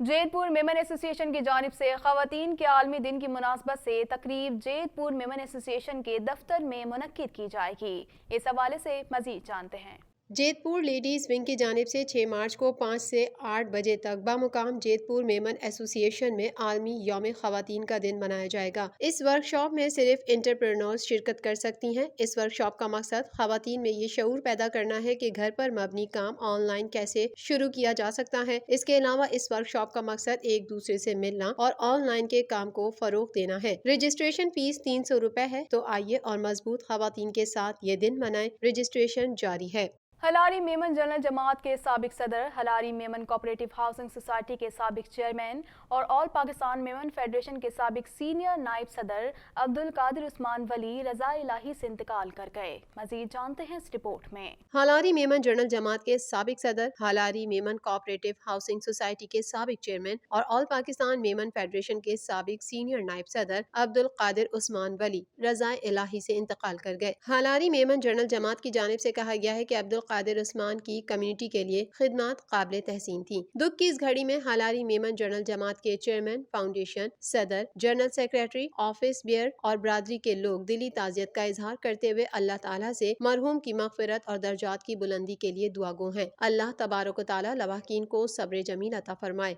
جیت پور میمن ایسوسی ایشن کی جانب سے خواتین کے عالمی دن کی مناسبت سے تقریب جیت پور میمن ایسوسی ایشن کے دفتر میں منعقد کی جائے گی۔ اس حوالے سے مزید جانتے ہیں۔ جیت پور لیڈیز ونگ کی جانب سے 6 مارچ کو 5 سے 8 بجے تک بمقام جیت پور میمن ایسوسی ایشن میں عالمی یوم خواتین کا دن منایا جائے گا۔ اس ورکشاپ میں صرف انٹرپرینورز شرکت کر سکتی ہیں۔ اس ورکشاپ کا مقصد خواتین میں یہ شعور پیدا کرنا ہے کہ گھر پر مبنی کام آن لائن کیسے شروع کیا جا سکتا ہے۔ اس کے علاوہ اس ورکشاپ کا مقصد ایک دوسرے سے ملنا اور آن لائن کے کام کو فروغ دینا ہے۔ رجسٹریشن فیس 300 روپے ہے، تو آئیے اور مضبوط خواتین کے ساتھ یہ دن منائیں۔ رجسٹریشن جاری ہے۔ ہلاری میمن جنرل جماعت کے سابق صدر، Hillary Memon cooperative housing society کے سابق چیئرمین اور آل پاکستان میمن فیڈریشن کے سابق سینئر نائب صدر عبدالقادر عثمان ولی رضا الہی سے انتقال کر گئے۔ مزید جانتے ہیں اس رپورٹ میں۔ ہلاری میمن جنرل جماعت کے سابق صدر، Hillary Memon cooperative housing society کے سابق چیئرمین اور آل پاکستان میمن فیڈریشن کے سابق سینئر نائب صدر عبدالقادر عثمان ولی رضا الہی سے انتقال کر گئے۔ ہلاری میمن جنرل جماعت کی جانب سے کہا گیا ہے کہ عبدالقادر عثمان کی کمیونٹی کے لیے خدمات قابل تحسین تھیں۔ دکھ کی اس گھڑی میں ہلاری میمن جنرل جماعت کے چیئرمین، فاؤنڈیشن صدر، جنرل سیکریٹری، آفس بیئر اور برادری کے لوگ دلی تعزیت کا اظہار کرتے ہوئے اللہ تعالیٰ سے مرحوم کی مغفرت اور درجات کی بلندی کے لیے دعا گو ہیں۔ اللہ تبارک و تعالیٰ لواحقین کو صبر جمیل عطا فرمائے۔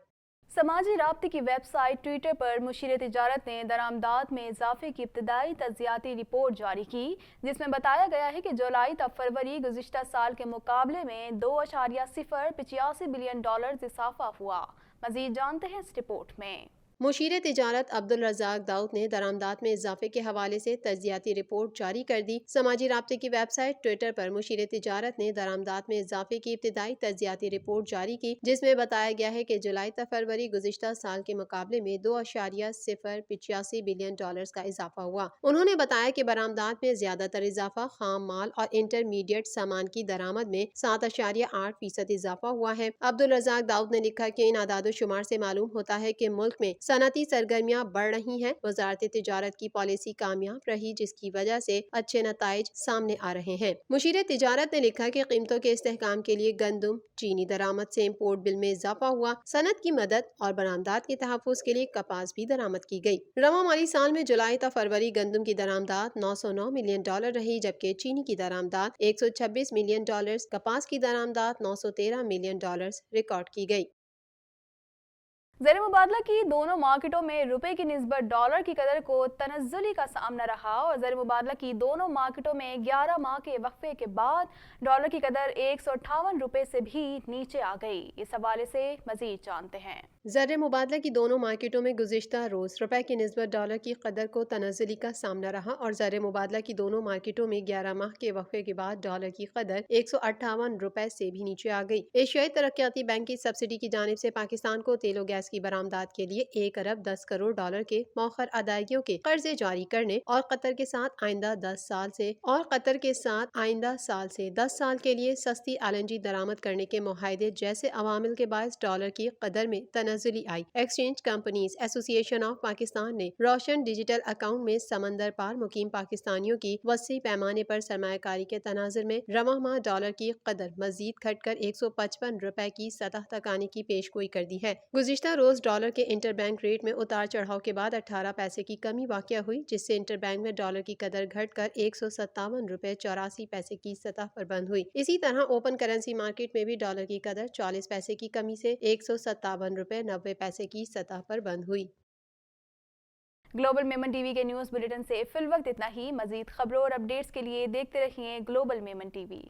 سماجی رابطے کی ویب سائٹ ٹویٹر پر مشیر تجارت نے درآمدات میں اضافے کی ابتدائی تجزیاتی رپورٹ جاری کی، جس میں بتایا گیا ہے کہ جولائی تا فروری گزشتہ سال کے مقابلے میں 2.085 بلین ڈالرز اضافہ ہوا۔ مزید جانتے ہیں اس رپورٹ میں۔ مشیر تجارت عبدالرزاق داؤد نے درآمدات میں اضافے کے حوالے سے تجزیاتی رپورٹ جاری کر دی۔ سماجی رابطے کی ویب سائٹ ٹویٹر پر مشیر تجارت نے درآمدات میں اضافے کی ابتدائی تجزیاتی رپورٹ جاری کی، جس میں بتایا گیا ہے کہ جولائی تا فروری گزشتہ سال کے مقابلے میں 2.085 بلین ڈالرز کا اضافہ ہوا۔ انہوں نے بتایا کہ برآمدات میں زیادہ تر اضافہ خام مال اور انٹرمیڈیٹ سامان کی درآمد میں 7.8% اضافہ ہوا ہے۔ عبدالرزاق داؤد نے لکھا کہ ان اعداد و شمار سے معلوم ہوتا ہے کہ ملک میں صنعتی سرگرمیاں بڑھ رہی ہیں۔ وزارت تجارت کی پالیسی کامیاب رہی، جس کی وجہ سے اچھے نتائج سامنے آ رہے ہیں۔ مشیر تجارت نے لکھا کہ قیمتوں کے استحکام کے لیے گندم، چینی درآمد سے امپورٹ بل میں اضافہ ہوا۔ صنعت کی مدد اور برآمدات کے تحفظ کے لیے کپاس بھی درآمد کی گئی۔ رواں مالی سال میں جولائی تا فروری گندم کی درآمدات 909 ملین ڈالر رہی، جبکہ چینی کی درآمدات 126 ملین ڈالرز، کپاس کی درآمدات 913 ملین ڈالرز ریکارڈ کی گئی۔ زر مبادلہ کی دونوں مارکیٹوں میں روپے کی نسبت ڈالر کی قدر کو تنزلی کا سامنا رہا اور زر مبادلہ کی دونوں مارکیٹوں میں 11 ماہ کے وقفے کے بعد ڈالر کی قدر 158 روپے سے بھی نیچے آ گئی۔ اس حوالے سے مزید جانتے ہیں۔ زر مبادلہ کی دونوں مارکیٹوں میں گزشتہ روز روپے کی نسبت ڈالر کی قدر کو تنزلی کا سامنا رہا اور زر مبادلہ کی دونوں مارکیٹوں میں 11 ماہ کے وقفے کے بعد ڈالر کی قدر 158 روپے سے بھی نیچے آ گئی۔ ایشیائی ترقیاتی بینک کی سبسڈی کی جانب سے پاکستان کو تیل و گیس کی برآمدات کے لیے 1 ارب 10 کروڑ ڈالر کے مؤخر ادائیگیوں کے قرضے جاری کرنے اور قطر کے ساتھ آئندہ 10 سال کے لیے سستی LNG درآمد کرنے کے معاہدے جیسے عوامل کے باعث ڈالر کی قدر میں تنزلی آئی۔ ایکسچینج کمپنیز ایسوسی ایشن آف پاکستان نے روشن ڈیجیٹل اکاؤنٹ میں سمندر پار مقیم پاکستانیوں کی وسیع پیمانے پر سرمایہ کاری کے تناظر میں رواں ماہ ڈالر کی قدر مزید گھٹ کر 155 روپے کی سطح تک آنے کی پیش گوئی کر دی ہے۔ گزشتہ روز ڈالر کے انٹر بینک ریٹ میں اتار چڑھاؤ کے بعد 18 پیسے کی کمی واقع ہوئی، جس سے انٹر بینک میں ڈالر کی قدر گھٹ کر 157 روپے 84 پیسے کی سطح پر بند ہوئی۔ اسی طرح اوپن کرنسی مارکیٹ میں بھی ڈالر کی قدر 40 پیسے کی کمی سے 157 روپے 90 پیسے کی سطح پر بند ہوئی۔ گلوبل میمن ٹی وی کے نیوز بلیٹن سے فی الوقت اتنا ہی۔ مزید خبروں اور اپڈیٹس کے لیے دیکھتے رہیے گلوبل میمن ٹی وی۔